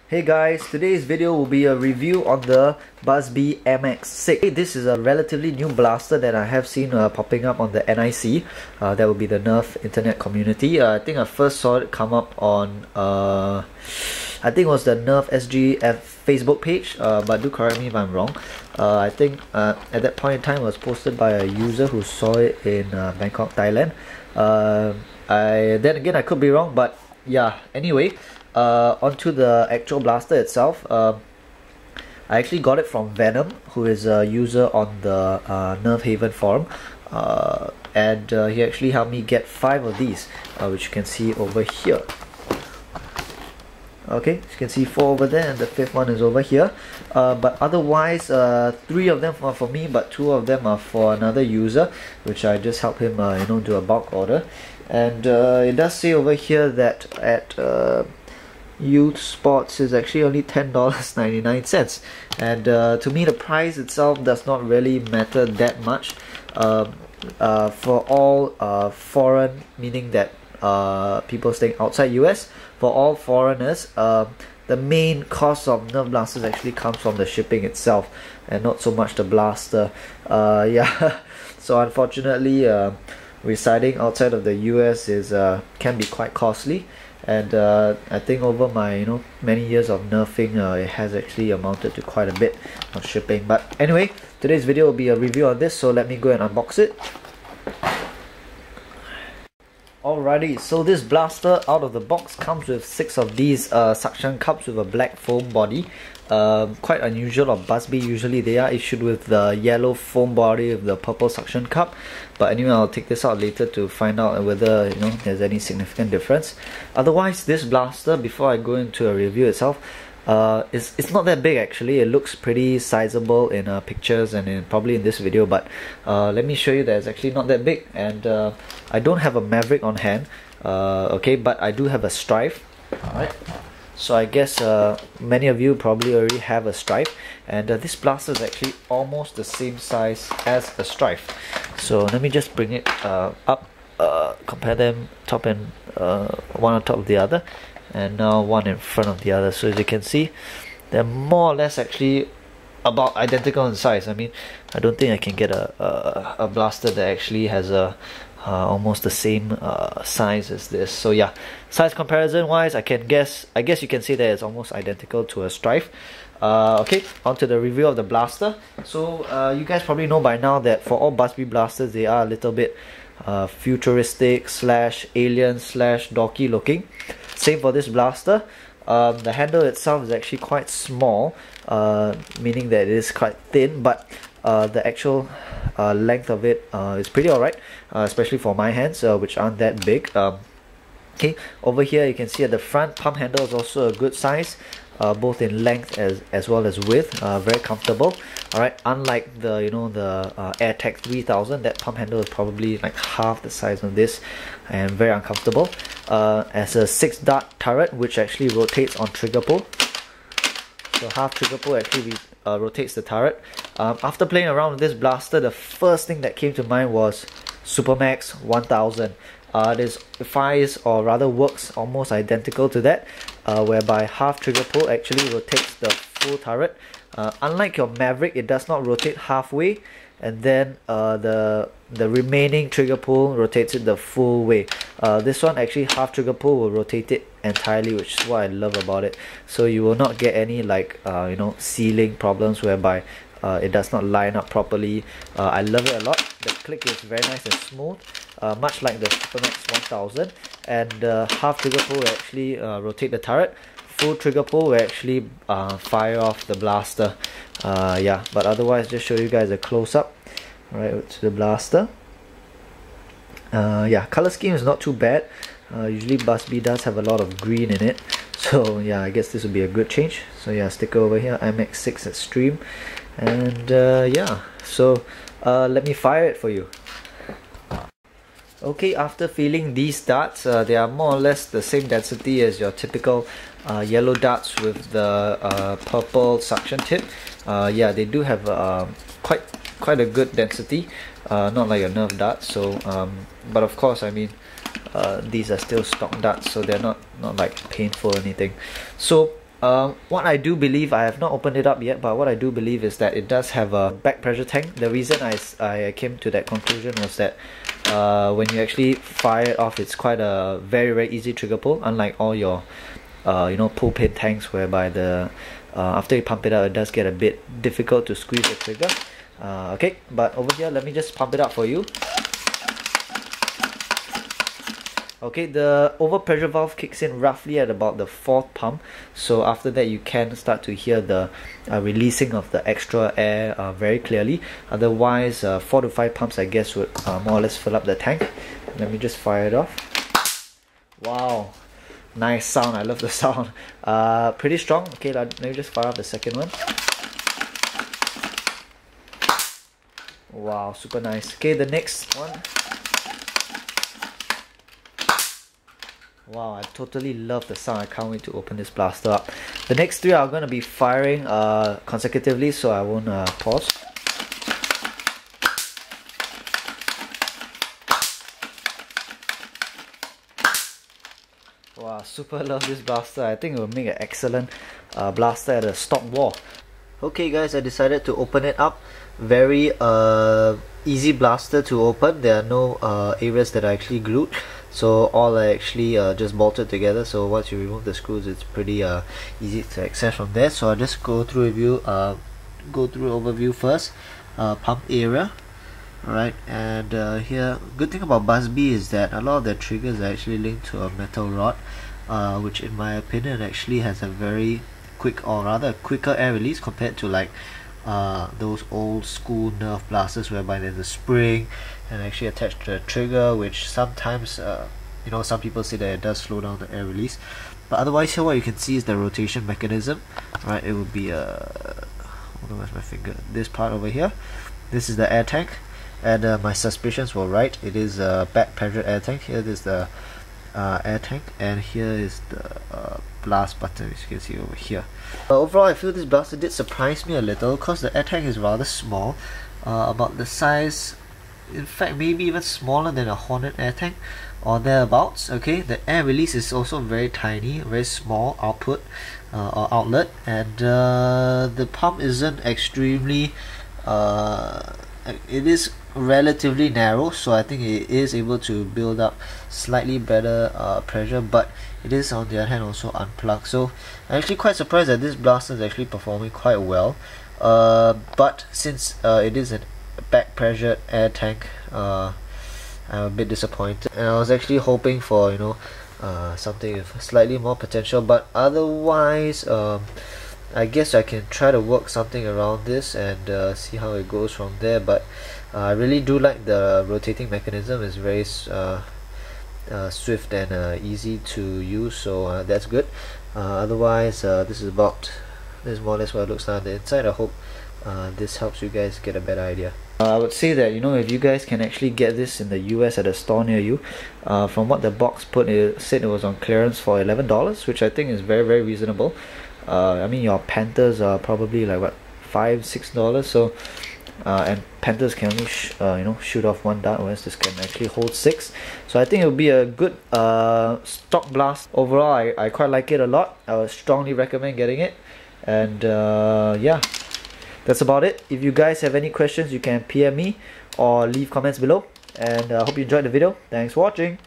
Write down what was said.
Hey guys, today's video will be a review on the Buzzbee MX6. This is a relatively new blaster that I have seen popping up on the NIC. That will be the Nerf internet community. I think I first saw it come up on I think it was the Nerf SGF Facebook page, but do correct me if I'm wrong. I think at that point in time it was posted by a user who saw it in Bangkok, Thailand. Then again, I could be wrong, but yeah, anyway, onto the actual blaster itself. I actually got it from Venom, who is a user on the Nerf Haven forum, and he actually helped me get 5 of these, which you can see over here. Okay, you can see 4 over there and the 5th one is over here, but otherwise 3 of them are for me, but 2 of them are for another user, which I just help him do a bulk order. And it does say over here that at Youth Sports is actually only $10.99, and to me the price itself does not really matter that much. For all foreign, meaning that people staying outside US, for all foreigners, the main cost of Nerf blasters actually comes from the shipping itself and not so much the blaster. Yeah, so unfortunately residing outside of the US is can be quite costly, and I think over my many years of nerfing, it has actually amounted to quite a bit of shipping. But anyway, today's video will be a review on this, so let me go and unbox it. Alrighty, so this blaster out of the box comes with 6 of these suction cups with a black foam body. Quite unusual of Buzzbee. Usually they are issued with the yellow foam body with the purple suction cup, but anyway, I'll take this out later to find out whether there's any significant difference. Otherwise, this blaster, before I go into a review itself, it's not that big actually. It looks pretty sizable in pictures and probably in this video, but let me show you that it's actually not that big. And I don't have a Maverick on hand, okay, but I do have a Strife. Alright, so I guess many of you probably already have a Strife, and this blaster is actually almost the same size as a Strife. So let me just bring it up, compare them top and one on top of the other, and now one in front of the other. So as you can see, they're more or less actually about identical in size. I mean, I don't think I can get a blaster that actually has a almost the same size as this. So yeah, size comparison wise, I guess you can say that it's almost identical to a Strife. Okay, on to the review of the blaster. So you guys probably know by now that for all Buzzbee blasters, they are a little bit futuristic slash alien slash dorky looking. Same for this blaster. The handle itself is actually quite small, meaning that it is quite thin, but the actual length of it is pretty alright, especially for my hands, which aren't that big. Okay, over here you can see at the front, pump handle is also a good size, both in length as well as width. Very comfortable. Alright, unlike the the AirTech 3000, that pump handle is probably like half the size of this, and very uncomfortable. As a 6-dart turret, which actually rotates on trigger pull. So half trigger pull actually rotates the turret. After playing around with this blaster, the first thing that came to mind was Supermax 1000. This fires, or rather works almost identical to that, whereby half trigger pull actually rotates the full turret. Unlike your Maverick, it does not rotate halfway, and then the remaining trigger pull rotates it the full way. This one actually, half trigger pull will rotate it entirely, which is what I love about it. So you will not get any like sealing problems whereby it does not line up properly. I love it a lot. The click is very nice and smooth, much like the Supermax 1000. And half trigger pull will actually rotate the turret. Full trigger pull will actually fire off the blaster. Yeah, but otherwise, just show you guys a close-up. Alright, to the blaster. Yeah, color scheme is not too bad. Usually Buzzbee does have a lot of green in it, so yeah, I guess this would be a good change. So yeah, sticker over here, MX6 Extreme, and yeah, so let me fire it for you. Okay, after feeling these darts, they are more or less the same density as your typical yellow darts with the purple suction tip. Yeah, they do have quite a good density, not like a Nerf dart. So, but of course, I mean, these are still stock darts, so they're not like painful or anything. So What I do believe, I have not opened it up yet, but what I do believe is that it does have a back pressure tank. The reason I came to that conclusion was that when you actually fire it off, it's quite a very easy trigger pull, unlike all your pull pin tanks, whereby the after you pump it out, it does get a bit difficult to squeeze the trigger. Okay, but over here, let me just pump it up for you. Okay, the overpressure valve kicks in roughly at about the 4th pump, so after that you can start to hear the releasing of the extra air very clearly. Otherwise, 4 to 5 pumps I guess would more or less fill up the tank. Let me just fire it off. Wow, nice sound, I love the sound. Pretty strong. Okay, let me just fire up the second one. Wow, super nice. Okay, the next one. Wow, I totally love the sound. I can't wait to open this blaster up. The next 3 are going to be firing consecutively, so I won't pause. Wow, super love this blaster. I think it will make an excellent blaster at a stock war. Okay guys, I decided to open it up. Very easy blaster to open. There are no areas that are actually glued, so all are actually just bolted together. So once you remove the screws, it's pretty easy to access from there. So I'll just go through overview first. Pump area. Alright, and here, good thing about Busby is that a lot of the triggers are actually linked to a metal rod, which in my opinion actually has a very quick, or rather quicker air release compared to like those old school Nerf blasters whereby there's a spring and actually attached to the trigger, which sometimes some people say that it does slow down the air release. But otherwise, here what you can see is the rotation mechanism. Right, it would be where's my finger? This part over here. This is the air tank, and my suspicions were right. It is a back pressure air tank. Here is the air tank, and here is the blast button, as you can see over here. Overall, I feel this blaster did surprise me a little because the air tank is rather small, about the size, in fact maybe even smaller than a Hornet air tank or thereabouts. Okay, the air release is also very tiny, very small output or outlet, and the pump isn't extremely it is relatively narrow, so I think it is able to build up slightly better pressure, but it is on the other hand also unplugged. So I'm actually quite surprised that this blaster is actually performing quite well, but since it is a back pressured air tank, I'm a bit disappointed, and I was actually hoping for something with slightly more potential. But otherwise, I guess I can try to work something around this and see how it goes from there. But I really do like the rotating mechanism. It's very swift and easy to use, so that's good. Otherwise, this is more or less what it looks like on the inside. I hope this helps you guys get a better idea. I would say that if you guys can actually get this in the US at a store near you, from what the box put, it said it was on clearance for $11, which I think is very reasonable. I mean, your Panthers are probably like what, $5-6, so and Panthers can only shoot off 1 dart, whereas this can actually hold 6. So I think it will be a good stock blast. Overall, I quite like it a lot. I would strongly recommend getting it, and yeah, that's about it. If you guys have any questions, you can PM me or leave comments below, and I hope you enjoyed the video. Thanks for watching.